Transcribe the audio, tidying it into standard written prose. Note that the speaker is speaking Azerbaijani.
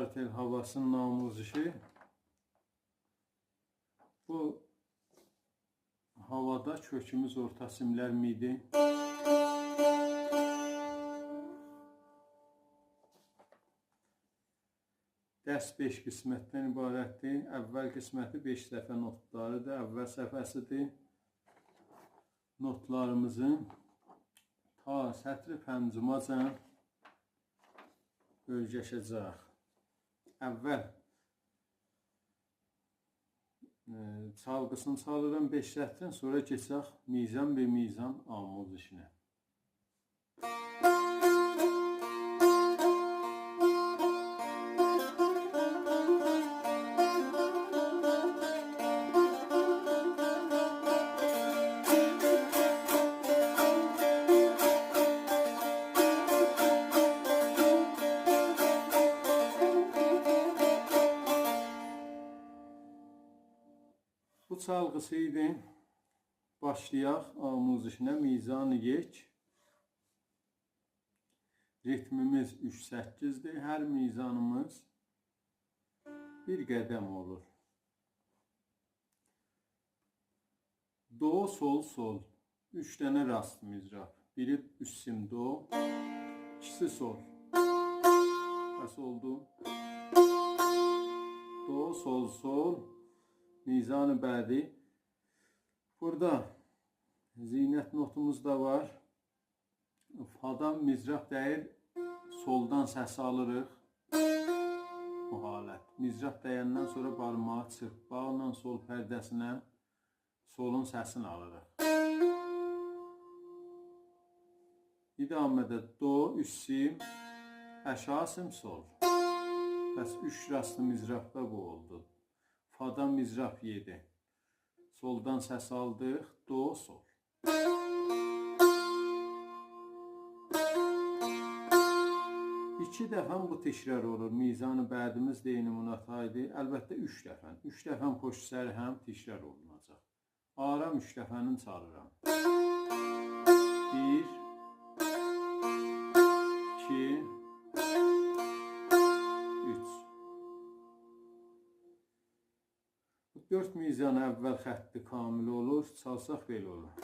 kartel havasının namuzişi. Bu havada kökümüz orta simlər midi. Dərs 5 qismətdən ibarətdir. Əvvəl qisməti 5 dəfə notlarıdır. Əvvəl səhifəsidir. Notlarımızın ta sətri pəncümacan bölgəşəcək. Əvvəl çalgısını çalıram 5 sətrin, sonra keçək mizan və mizan amuzişinə. Bu çalgısı idi. Başlayaq amuzişinə. Mizan-ı yek. Ritmimiz 3-8'dir. Hər mizanımız bir qədəm olur. Do, sol, sol. 3 dənə rast mizrab. Biri üst sim do, ikisi sol. Bəs oldu. Do, sol, sol. Mizan-ı bədi. Burada zinət notumuz da var. Fadan mizraq dəyir, soldan səs alırıq. Bu halət. Mizraq dəyəndən sonra barmağı çırpmaqla sol pərdəsinə solun səsini alırıq. İdamədə do, üst sim, aşağı sim, sol. Bəs 3 rastlı mizraqda bu oldu. Fadan mizraf 7. Soldan səs aldıq. Do, sol. İki dəfən bu təkrar olur. Mizan-ı bədimiz deynimunataydı. Əlbəttə 3 dəfən. 3 dəfən poşt səri həm təkrar olunacaq. Aram 3 dəfənin çalıram. 1 2 4 mizan əvvəl xətti kamil olur, çalsaq belə olur.